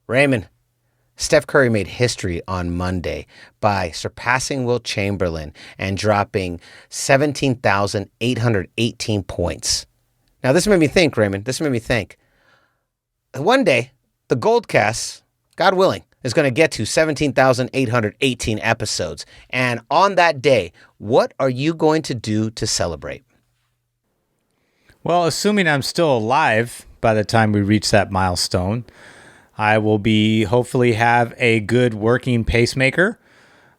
Raymond, Steph Curry made history on Monday by surpassing Wilt Chamberlain and dropping 17,818 points. Now, this made me think, Raymond. This made me think. One day, the GoldCast, God willing, is going to get to 17,818 episodes. And on that day, what are you going to do to celebrate? Well, assuming I'm still alive by the time we reach that milestone, I will hopefully have a good working pacemaker.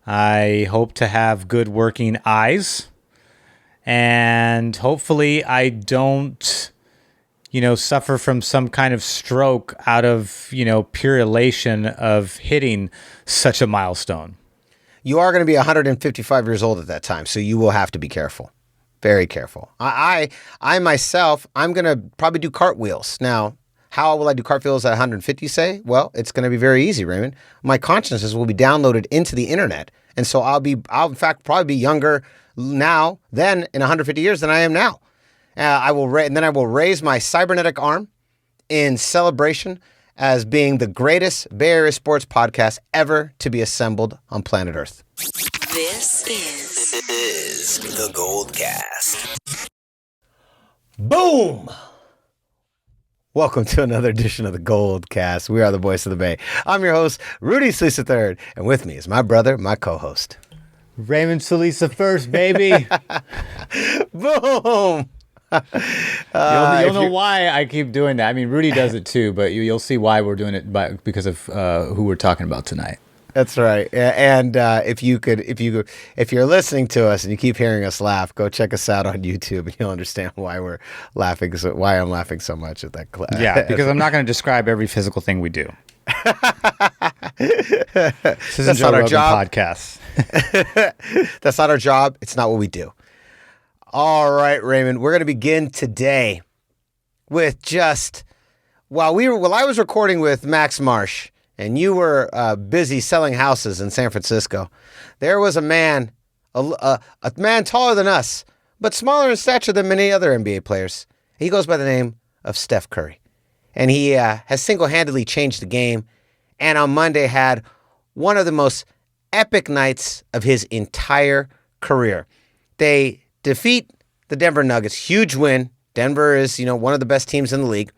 I hope to have good working eyes. And hopefully I don't, suffer from some kind of stroke out of, pure elation of hitting such a milestone. You are going to be 155 years old at that time, so you will have to be careful. Very careful. I myself, I'm going to probably do cartwheels. Now, how will I do cartwheels at 150, say? Well, it's going to be very easy, Raymond. My consciousness will be downloaded into the internet. And so I'll in fact probably be younger now than in 150 years than I am now. And then I will raise my cybernetic arm in celebration as being the greatest Bay Area sports podcast ever to be assembled on planet Earth. This is the GoldCast. Boom! Welcome to another edition of the GoldCast. We are the voice of the Bay. I'm your host, Rudy3, and with me is my brother, my co-host, Raymond Salisa first, baby. Boom! You'll know why I keep doing that. I mean, Rudy does it too, but you'll see why we're doing it because of who we're talking about tonight. That's right. And if you're listening to us and you keep hearing us laugh, go check us out on YouTube and you'll understand why we're laughing. Why I'm laughing so much at that clip. Yeah, because I'm not going to describe every physical thing we do. This isn't Joe Rogan podcast. That's not our job. It's not what we do. All right, Raymond, we're going to begin today with while I was recording with Max Marsh and you were busy selling houses in San Francisco, there was a man taller than us, but smaller in stature than many other NBA players. He goes by the name of Steph Curry, and he has single-handedly changed the game, and on Monday had one of the most epic nights of his entire career. They defeat the Denver Nuggets. Huge win. Denver is, one of the best teams in the league.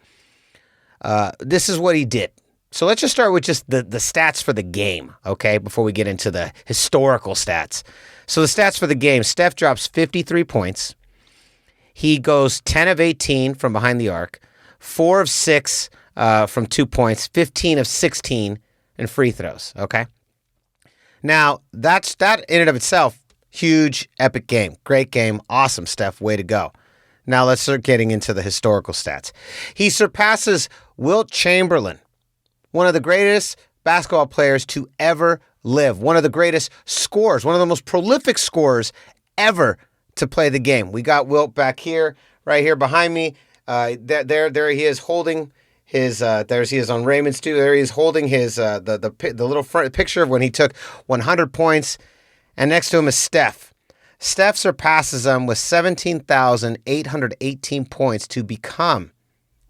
This is what he did. So let's just start with just the stats for the game, okay, before we get into the historical stats. So the stats for the game, Steph drops 53 points. He goes 10 of 18 from behind the arc, 4 of 6 from 2 points, 15 of 16 in free throws, okay? Now, that in and of itself, huge, epic game. Great game. Awesome, Steph. Way to go. Now let's start getting into the historical stats. He surpasses Wilt Chamberlain, one of the greatest basketball players to ever live, one of the greatest scorers, one of the most prolific scorers ever to play the game. We got Wilt back here, right here behind me. There he is holding his. There he is on Raymond's too. There he is holding his the little front picture of when he took 100 points. And next to him is Steph. Steph surpasses him with 17,818 points to become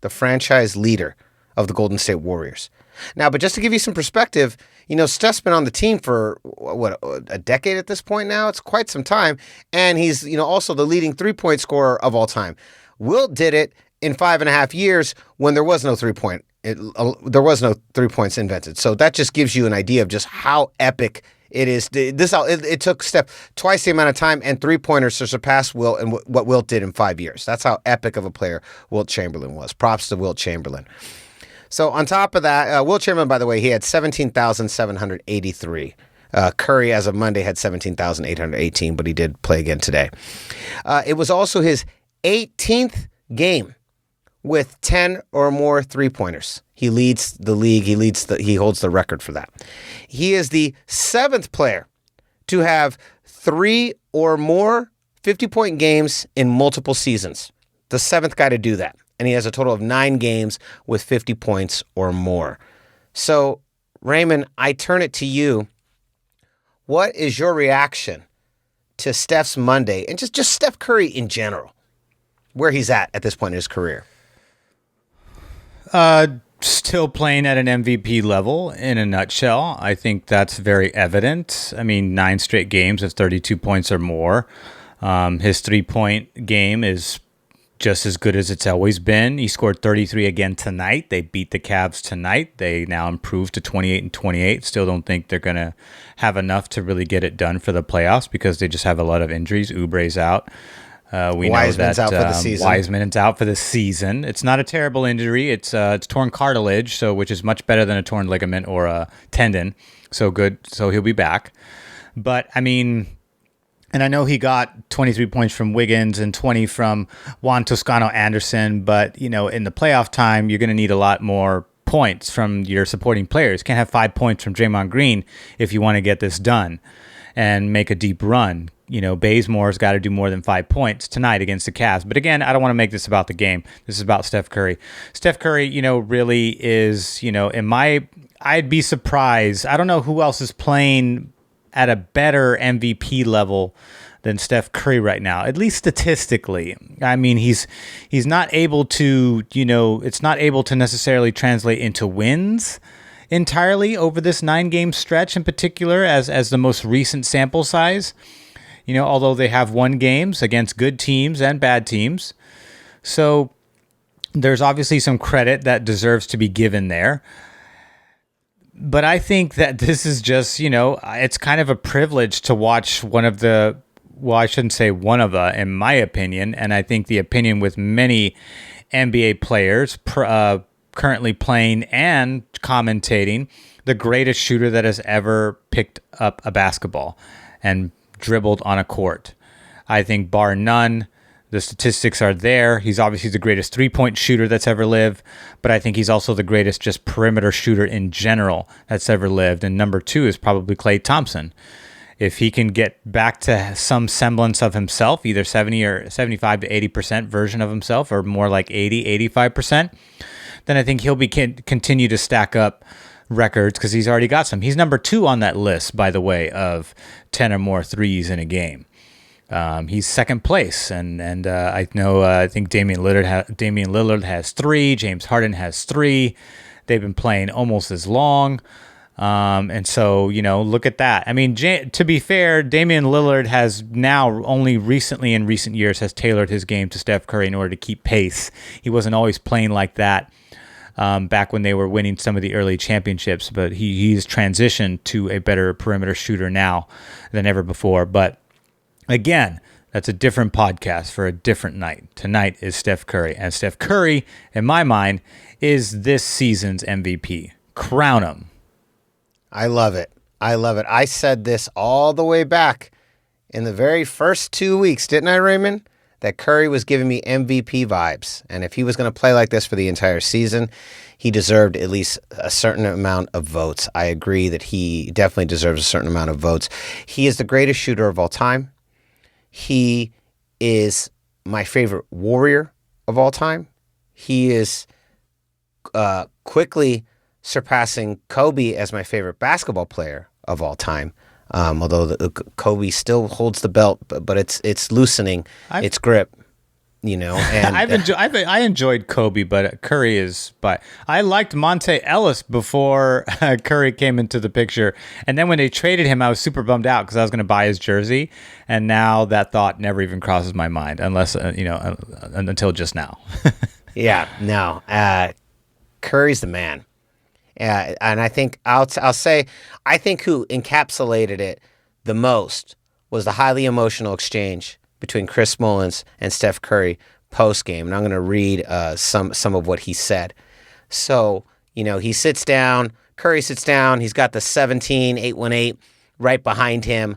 the franchise leader of the Golden State Warriors. Now, but just to give you some perspective, Steph's been on the team for, a decade at this point now? It's quite some time. And he's, also the leading three-point scorer of all time. Wilt did it in 5.5 years when there was no three-point. There was no 3 points invented. So that just gives you an idea of just how epic it is. It took Steph twice the amount of time and three-pointers to surpass Wilt and what Wilt did in 5 years. That's how epic of a player Wilt Chamberlain was. Props to Wilt Chamberlain. So on top of that, Wilt Chamberlain, by the way, he had 17,783. Curry, as of Monday, had 17,818, but he did play again today. It was also his 18th game with 10 or more three-pointers. He leads the league. He holds the record for that. He is the 7th player to have 3 or more 50-point games in multiple seasons. The 7th guy to do that. And he has a total of 9 games with 50 points or more. So, Raymond, I turn it to you. What is your reaction to Steph's Monday and just Steph Curry in general, where he's at this point in his career? still playing at an MVP level in a nutshell. I think that's very evident. I mean, 9 straight games of 32 points or more. His 3-point game is just as good as it's always been. He scored 33 again tonight. They beat the Cavs tonight. They now improved to 28 and 28. Still don't think they're going to have enough to really get it done for the playoffs because they just have a lot of injuries. Oubre's out. We Wiseman's know that out for the season. Wiseman is out for the season. It's not a terrible injury. It's torn cartilage, so which is much better than a torn ligament or a tendon. So good. So he'll be back. But I mean, and I know he got 23 points from Wiggins and 20 from Juan Toscano Anderson. But in the playoff time, you're going to need a lot more points from your supporting players. You can't have 5 points from Draymond Green if you want to get this done and make a deep run. Bazemore's got to do more than 5 points tonight against the Cavs. But again, I don't want to make this about the game. This is about Steph Curry. Steph Curry, really is, I'd be surprised. I don't know who else is playing at a better MVP level than Steph Curry right now, at least statistically. I mean, he's not able to, it's not able to necessarily translate into wins entirely over this 9-game stretch in particular as the most recent sample size. Although they have won games against good teams and bad teams. So there's obviously some credit that deserves to be given there. But I think that this is just, it's kind of a privilege to watch one of the, well, I shouldn't say one of the, in my opinion, and I think the opinion with many NBA players currently playing and commentating, the greatest shooter that has ever picked up a basketball and dribbled on a court. I think bar none, the statistics are there. He's obviously the greatest 3-point shooter that's ever lived, but I think he's also the greatest just perimeter shooter in general that's ever lived. And number 2 is probably Klay Thompson. If he can get back to some semblance of himself, either 70 or 75 to 80% version of himself, or more like 80, 85%, then I think he'll continue to stack up records because he's already got some. He's number 2 on that list, by the way, of 10 or more threes in a game. He's second place, and I think Damian Lillard has 3. James Harden has 3. They've been playing almost as long, and so look at that. I mean, to be fair, Damian Lillard has now only recently in recent years has tailored his game to Steph Curry in order to keep pace. He wasn't always playing like that. Back when they were winning some of the early championships, but he's transitioned to a better perimeter shooter now than ever before. But again, that's a different podcast for a different night. Tonight is Steph Curry, and Steph Curry, in my mind, is this season's MVP. Crown him. I love it. I said this all the way back in the very first 2 weeks, didn't I, Raymond? That Curry was giving me MVP vibes. And if he was going to play like this for the entire season, he deserved at least a certain amount of votes. I agree that he definitely deserves a certain amount of votes. He is the greatest shooter of all time. He is my favorite Warrior of all time. He is quickly surpassing Kobe as my favorite basketball player of all time. Although Kobe still holds the belt, but it's loosening its grip, And I enjoyed Kobe, but Curry is. But I liked Monte Ellis before Curry came into the picture, and then when they traded him, I was super bummed out because I was going to buy his jersey, and now that thought never even crosses my mind, unless until just now. Yeah, no, Curry's the man. And I think I'll say I think who encapsulated it the most was the highly emotional exchange between Chris Mullins and Steph Curry post game. And I'm going to read some of what he said. So he sits down. Curry sits down. He's got the 17-818 right behind him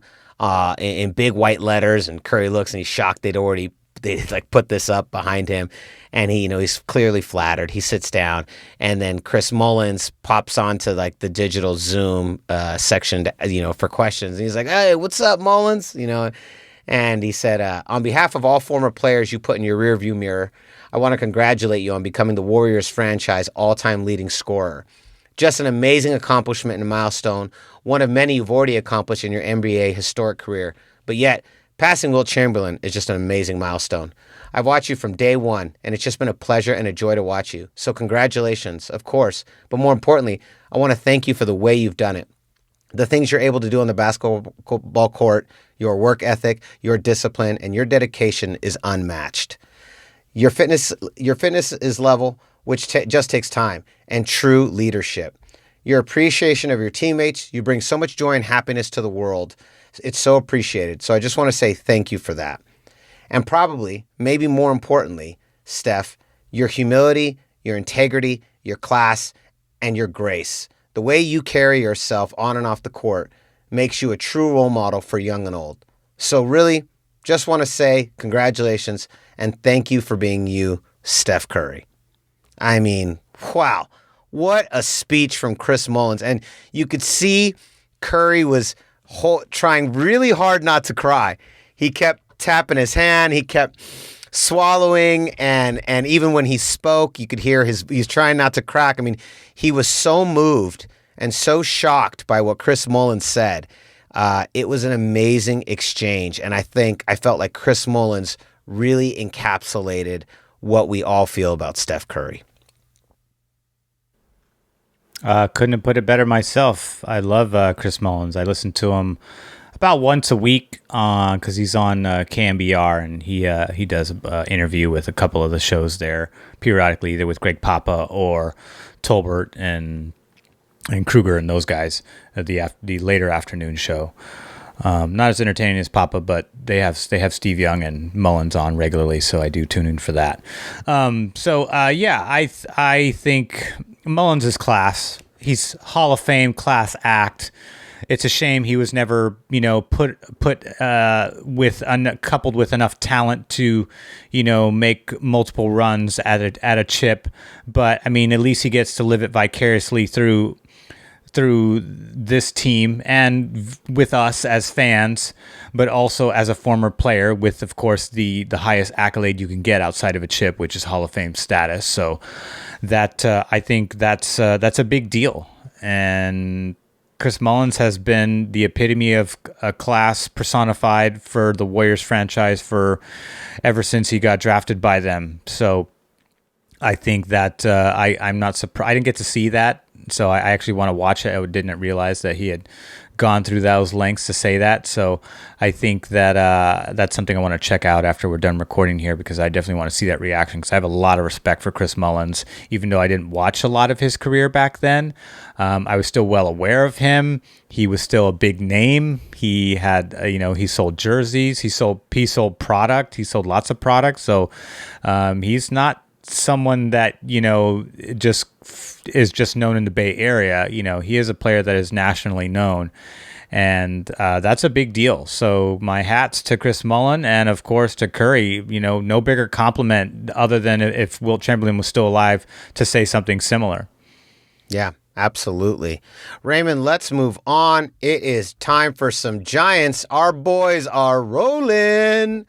in big white letters. And Curry looks and he's shocked they put this up behind him. And he's clearly flattered. He sits down, and then Chris Mullins pops onto the digital Zoom section, for questions. And he's like, "Hey, what's up, Mullins?" And he said, "On behalf of all former players you put in your rearview mirror, I want to congratulate you on becoming the Warriors franchise all-time leading scorer. Just an amazing accomplishment and a milestone, one of many you've already accomplished in your NBA historic career. But yet, Passing Wilt Chamberlain is just an amazing milestone. I've watched you from day one, and it's just been a pleasure and a joy to watch you. So congratulations, of course. But more importantly, I want to thank you for the way you've done it. The things you're able to do on the basketball court, your work ethic, your discipline, and your dedication is unmatched. Your fitness is level, which just takes time, and true leadership. Your appreciation of your teammates, you bring so much joy and happiness to the world. It's so appreciated. So I just want to say thank you for that. And probably, maybe more importantly, Steph, your humility, your integrity, your class, and your grace. The way you carry yourself on and off the court makes you a true role model for young and old. So really, just want to say congratulations and thank you for being you, Steph Curry. I mean, wow, what a speech from Chris Mullins. And you could see Curry was trying really hard not to cry. He kept tapping his hand, he kept swallowing, and even when he spoke, you could hear he's trying not to crack. I mean, he was so moved and so shocked by what Chris Mullins said. It was an amazing exchange, and I felt like Chris Mullins really encapsulated what we all feel about Steph Curry. Couldn't have put it better myself. I love Chris Mullins. I listen to him about once a week because he's on KMBR, and he does an interview with a couple of the shows there periodically, either with Greg Papa or Tolbert and Kruger and those guys at the later afternoon show. Not as entertaining as Papa, but they have Steve Young and Mullins on regularly, so I do tune in for that. I think Mullins is class. He's Hall of Fame class act. It's a shame he was never, coupled with enough talent to, make multiple runs at a chip. But I mean, at least he gets to live it vicariously through this team and with us as fans, but also as a former player with, of course, the highest accolade you can get outside of a chip, which is Hall of Fame status. So that I think that's a big deal. And Chris Mullins has been the epitome of a class personified for the Warriors franchise ever since he got drafted by them. So I think that I'm not surprised. I didn't get to see that, so I actually want to watch it. I didn't realize that he had gone through those lengths to say that. So I think that that's something I want to check out after we're done recording here, because I definitely want to see that reaction, because I have a lot of respect for Chris Mullins. Even though I didn't watch a lot of his career back then, I was still well aware of him. He was still a big name. He had, he sold jerseys, he sold product, he sold lots of products. So he's not someone that just is just known in the Bay Area. He is a player that is nationally known, and that's a big deal. So my hats to Chris Mullin, and of course to Curry. No bigger compliment other than if Wilt Chamberlain was still alive to say something similar. Yeah, absolutely. Raymond, let's move on. It is time for some Giants. Our boys are rolling.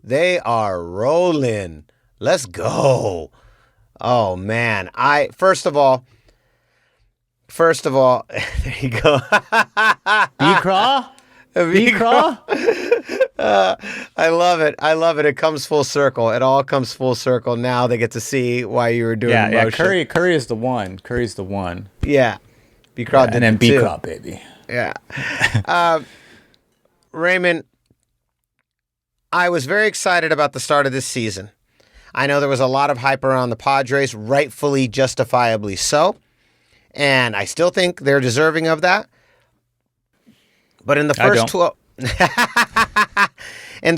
They are rolling. Let's go. Oh man. First of all, there you go. B-Craw? B-Craw? I love it. It comes full circle. It all comes full circle. Now they get to see why you were doing motion. Yeah, Curry is the one. Curry's the one. Yeah. B-Craw did, and then it too. B-Craw, baby. Yeah. Raymond, I was very excited about the start of this season. I know there was a lot of hype around the Padres, rightfully, justifiably so. And I still think they're deserving of that. But in the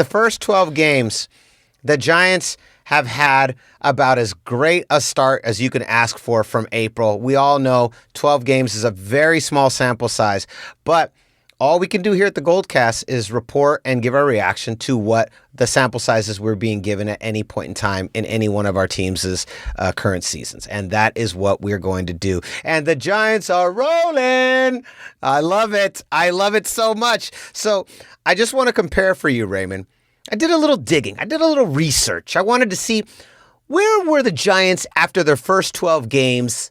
first 12 games, the Giants have had about as great a start as you can ask for from April. We all know 12 games is a very small sample size, but all we can do here at the GoldCast is report and give our reaction to what the sample sizes we're being given at any point in time in any one of our teams' current seasons. And that is what we're going to do. And the Giants are rolling. I love it. I love it so much. So I just want to compare for you, Raymond. I did a little digging. I did a little research. I wanted to see, where were the Giants after their first 12 games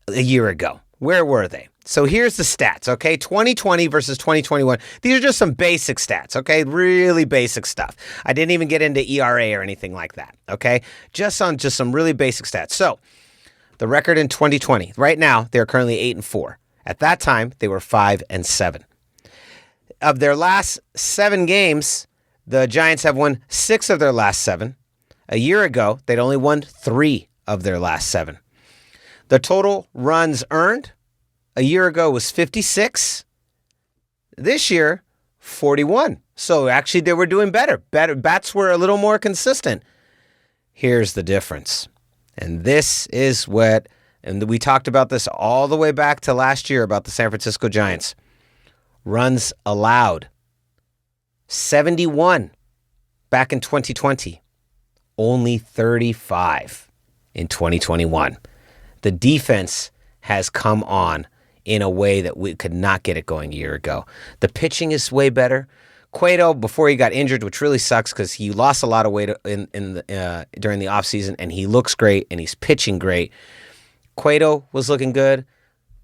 a year ago? Where were they? So here's the stats, okay? 2020 versus 2021. These are just some basic stats, okay? Really basic stuff. I didn't even get into ERA or anything like that, okay? Just some really basic stats. So the record in 2020, right now, they're currently 8-4. At that time, they were 5-7. Of their last 7 games, the Giants have won 6 of their last 7. A year ago, they'd only won 3 of their last 7. The total runs earned a year ago was 56. This year, 41. So actually, they were doing better. Bats were a little more consistent. Here's the difference. And this is and we talked about this all the way back to last year about the San Francisco Giants. Runs allowed, 71 back in 2020. Only 35 in 2021. The defense has come on in a way that we could not get it going a year ago. The pitching is way better. Cueto, before he got injured, which really sucks because he lost a lot of weight during the offseason, and he looks great, and he's pitching great. Cueto was looking good.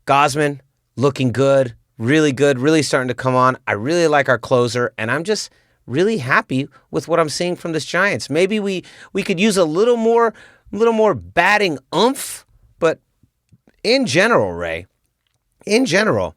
Gosman looking good, really starting to come on. I really like our closer, and I'm just really happy with what I'm seeing from this Giants. Maybe we could use a little more batting oomph, but in general, Ray, the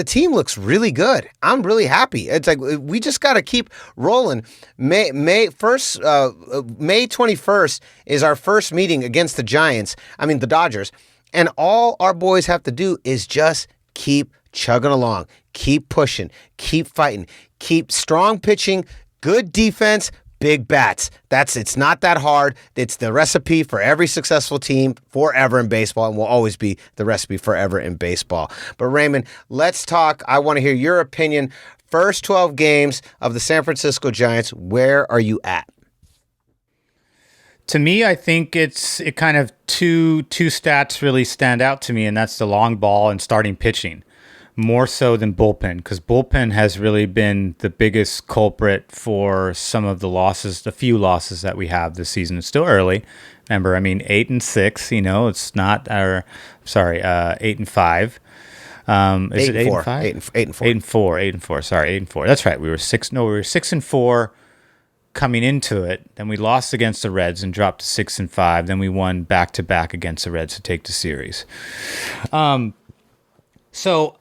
team looks really good. I'm really happy. It's like we just got to keep rolling. May 21st is our first meeting against the Dodgers, and all our boys have to do is just keep chugging along, keep pushing, keep fighting, keep strong pitching, good defense, big bats. It's not that hard. It's the recipe for every successful team forever in baseball, and will always be the recipe forever in baseball. But Raymond, let's talk. I want to hear your opinion. First 12 games of the San Francisco Giants, where are you at? To me, I think it kind of two stats really stand out to me, and that's the long ball and starting pitching. More so than bullpen, because bullpen has really been the biggest culprit for some of the losses, the few losses that we have this season. It's still early. Remember, 8-6, it's not 8-5. Is it 8-5? 8-4. Sorry, 8-4. That's right. We were 6-4 coming into it. Then we lost against the Reds and dropped to 6-5. Then we won back-to-back against the Reds to take the series. So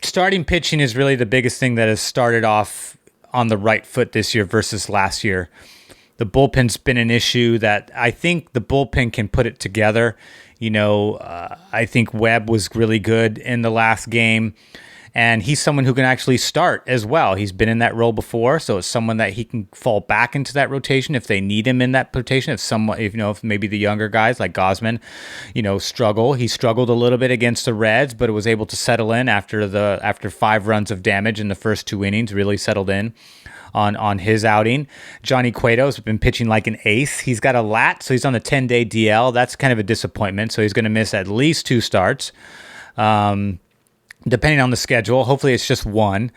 starting pitching is really the biggest thing that has started off on the right foot this year versus last year. The bullpen's been an issue that I think the bullpen can put it together. I think Webb was really good in the last game, and he's someone who can actually start as well. He's been in that role before, so it's someone that he can fall back into that rotation if they need him in that rotation. If maybe the younger guys like Gosman, struggle. He struggled a little bit against the Reds, but was able to settle in after 5 runs of damage in the first 2 innings. Really settled in on his outing. Johnny Cueto's been pitching like an ace. He's got a lat, so he's on the 10-day DL. That's kind of a disappointment. So he's going to miss at least 2 starts. Depending on the schedule. Hopefully it's just 1.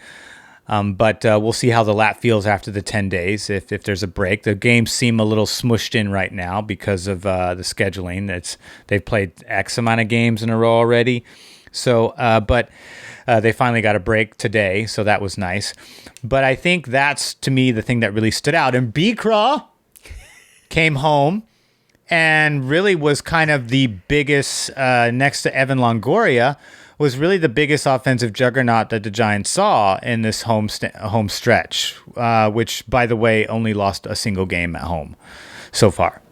But we'll see how the lat feels after the 10 days, if there's a break. The games seem a little smushed in right now because of the scheduling. They've played X amount of games in a row already. So, but they finally got a break today, so that was nice. But I think that's, to me, the thing that really stood out. And B-Craw came home and really was kind of the biggest, next to Evan Longoria, was really the biggest offensive juggernaut that the Giants saw in this home stretch, which, by the way, only lost a single game at home so far.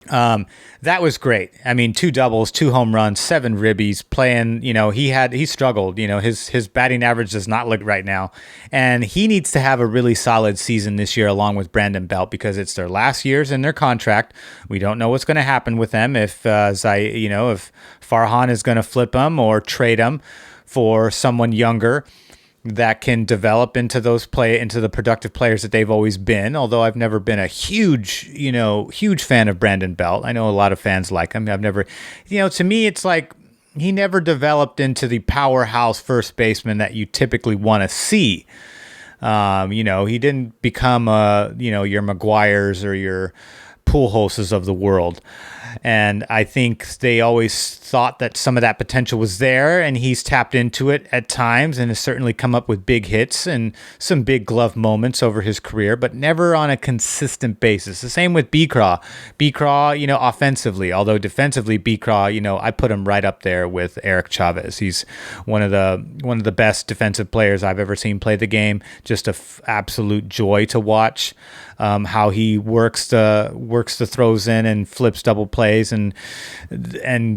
That was great. 2 doubles, 2 home runs, 7 ribbies, playing, he struggled, his batting average does not look right now. And he needs to have a really solid season this year along with Brandon Belt, because it's their last years in their contract. We don't know what's going to happen with them if Farhan is going to flip them or trade them for someone younger that can develop into the productive players that they've always been. Although I've never been a huge fan of Brandon Belt. I know a lot of fans like him. I've never, to me, it's like he never developed into the powerhouse first baseman that you typically want to see. He didn't become your Maguires or your Pujols of the world. And I think they always thought that some of that potential was there, and he's tapped into it at times and has certainly come up with big hits and some big glove moments over his career, but never on a consistent basis. The same with B-Craw. B-Craw, offensively, although defensively, B-Craw, I put him right up there with Eric Chavez. He's one of the best defensive players I've ever seen play the game. Just a absolute joy to watch. How he works the throws in and flips double plays and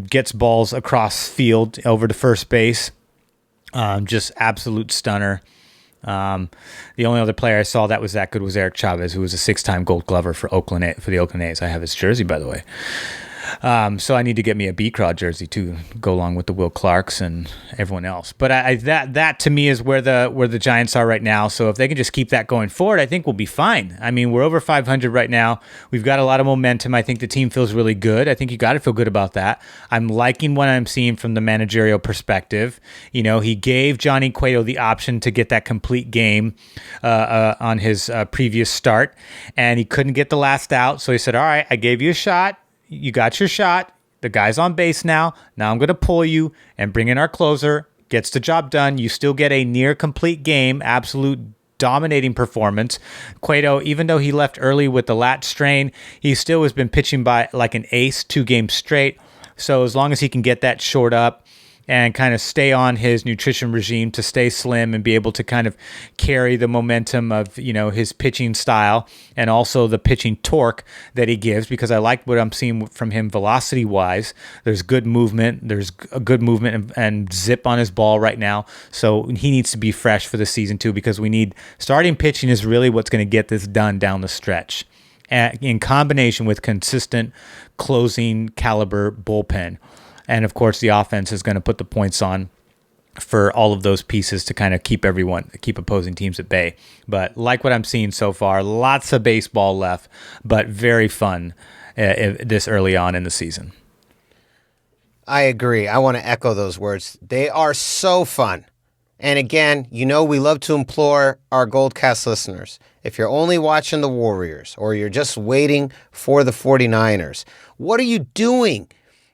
gets balls across field over to first base. Just absolute stunner. The only other player I saw that was that good was Eric Chavez, who was a 6-time Gold Glover for the Oakland A's. I have his jersey, by the way. So I need to get me a B-Craw jersey too, go along with the Will Clarks and everyone else. But that to me is where the Giants are right now. So if they can just keep that going forward, I think we'll be fine. I mean, we're over 500 right now. We've got a lot of momentum. I think the team feels really good. I think you got to feel good about that. I'm liking what I'm seeing from the managerial perspective. He gave Johnny Cueto the option to get that complete game on his previous start, and he couldn't get the last out. So he said, "All right, I gave you a shot. You got your shot. The guy's on base now. Now I'm going to pull you and bring in our closer. Gets the job done. You still get a near complete game, absolute dominating performance. Cueto, even though he left early with the lat strain, he still has been pitching by like an ace 2 games straight. So as long as he can get that short up and kind of stay on his nutrition regime to stay slim and be able to kind of carry the momentum of, his pitching style and also the pitching torque that he gives, because I like what I'm seeing from him velocity-wise. There's good movement. There's a good movement and zip on his ball right now. So he needs to be fresh for the season too, because starting pitching is really what's going to get this done down the stretch, in combination with consistent closing caliber bullpen. And, of course, the offense is going to put the points on for all of those pieces to kind of keep opposing teams at bay. But like what I'm seeing so far, lots of baseball left, but very fun this early on in the season. I agree. I want to echo those words. They are so fun. And again, we love to implore our GoldCast listeners, if you're only watching the Warriors or you're just waiting for the 49ers, what are you doing?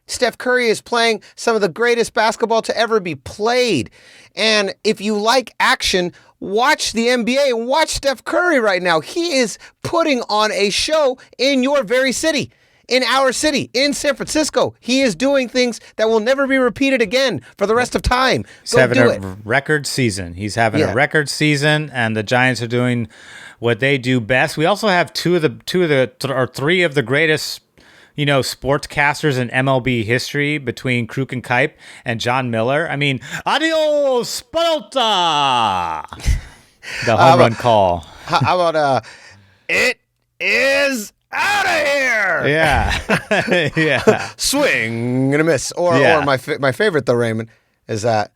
Steph Curry is playing some of the greatest basketball to ever be played. And if you like action, watch the NBA and watch Steph Curry right now. He is putting on a show in your very city, in our city, in San Francisco. He is doing things that will never be repeated again for the rest of time. He's having a record season. He's having a record season, and the Giants are doing what they do best. We also have three of the greatest sportscasters in MLB history between Kruk and Kuip and John Miller. I mean, adios, pelota! The home run call. How about, it is out of here! Yeah. Yeah. Swing and a miss. Or my favorite, though, Raymond, is that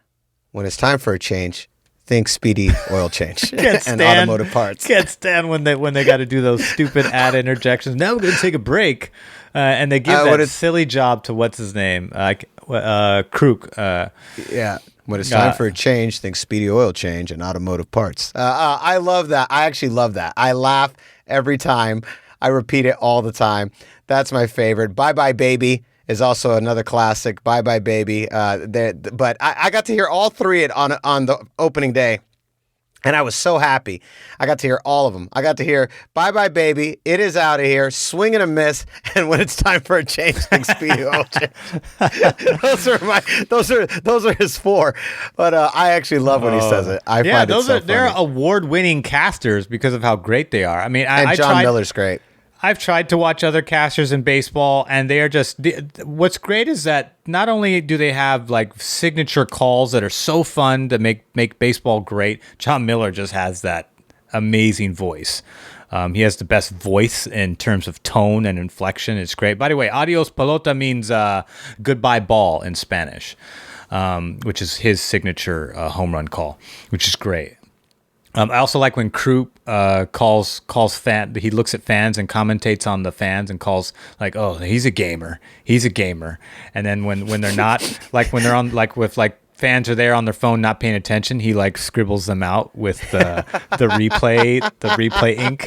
when it's time for a change, think speedy oil change and automotive parts. Can't stand when they got to do those stupid ad interjections. Now we're going to take a break. And they give that silly job to what's his name, Kruk. When it's time for a change, think speedy oil change and automotive parts. I love that. I actually love that. I laugh every time. I repeat it all the time. That's my favorite. Bye Bye Baby is also another classic. Bye Bye Baby. But I got to hear all three on the opening day. And I was so happy. I got to hear all of them. I got to hear "Bye Bye Baby," "It Is Out of Here," "Swing and a Miss," and "When It's Time for a Change," think speedy oil change. Those are his 4. But I actually love when he says it. I find it so funny. They're award-winning casters because of how great they are. I mean, John Miller's great. I've tried to watch other casters in baseball, and they are just. What's great is that not only do they have like signature calls that are so fun to make baseball great. John Miller just has that amazing voice. He has the best voice in terms of tone and inflection. It's great. By the way, adios pelota means goodbye ball in Spanish, which is his signature home run call, which is great. I also like when Kuip calls fan. He looks at fans and commentates on the fans and calls like, "Oh, he's a gamer. He's a gamer." And then when they're not, like when they're on like with like fans are there on their phone not paying attention, he like scribbles them out with the replay ink.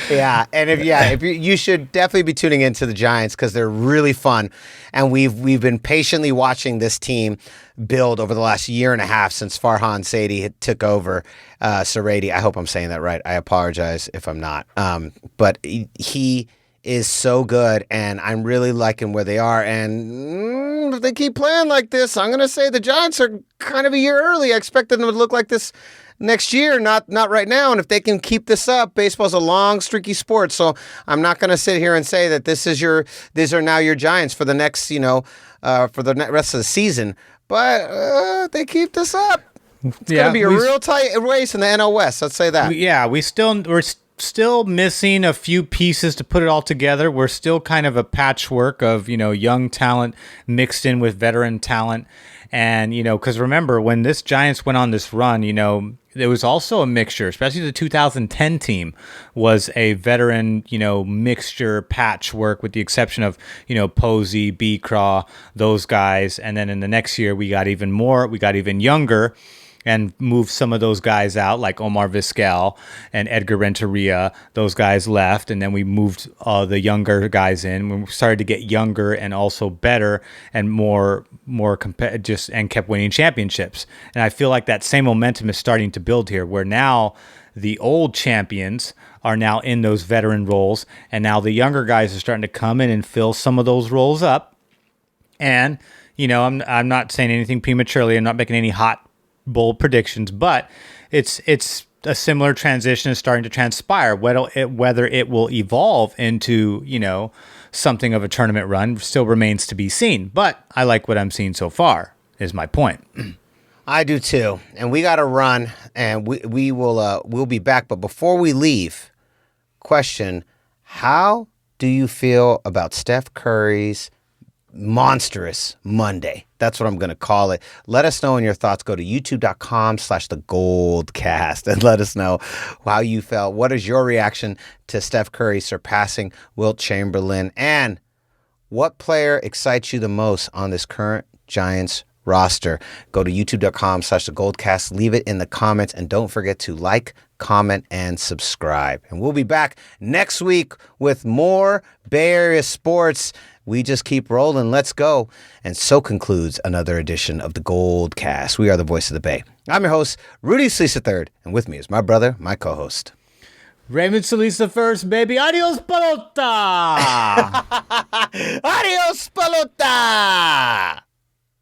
Yeah, and if you should definitely be tuning into the Giants because they're really fun, and we've been patiently watching this team build over the last year and a half since Farhan Saidi took over. Saradi, I hope I'm saying that right. I apologize if I'm not. But he is so good, and I'm really liking where they are. And if they keep playing like this, I'm going to say the Giants are kind of a year early. I expected them to look like this next year, not right now. And if they can keep this up, baseball's a long, streaky sport. So I'm not going to sit here and say that these are now your Giants for the next, for the rest of the season. But they keep this up. It's going to be a real tight race in the NL West. Let's say that. We're still missing a few pieces to put it all together. We're still kind of a patchwork of, young talent mixed in with veteran talent. And, because remember, when this Giants went on this run, there was also a mixture, especially the 2010 team was a veteran, mixture patchwork with the exception of, Posey, B-Craw, those guys. And then in the next year, we got even younger and moved some of those guys out, like Omar Vizquel and Edgar Renteria. Those guys left, and then we moved the younger guys in. We started to get younger and also better and more and kept winning championships. And I feel like that same momentum is starting to build here, where now the old champions are now in those veteran roles, and now the younger guys are starting to come in and fill some of those roles up. And I'm not saying anything prematurely. I'm not making any hot bold predictions, but it's a similar transition is starting to transpire. Whether it will evolve into something of a tournament run still remains to be seen. But I like what I'm seeing so far. Is my point. I do too, and we got to run, and we'll be back. But before we leave, question: how do you feel about Steph Curry's monstrous Monday? That's what I'm going to call it. Let us know in your thoughts. Go to youtube.com/thegoldcast and let us know how you felt. What is your reaction to Steph Curry surpassing Wilt Chamberlain? And what player excites you the most on this current Giants roster? Go to youtube.com/thegoldcast. Leave it in the comments. And don't forget to like, comment, and subscribe. And we'll be back next week with more Bay Area sports. We just keep rolling. Let's go. And so concludes another edition of the GoldCast. We are the voice of the Bay. I'm your host, Rudy3, and with me is my brother, my co-host, Raymond Solis the first, baby. Adios, pelota! Adios, pelota!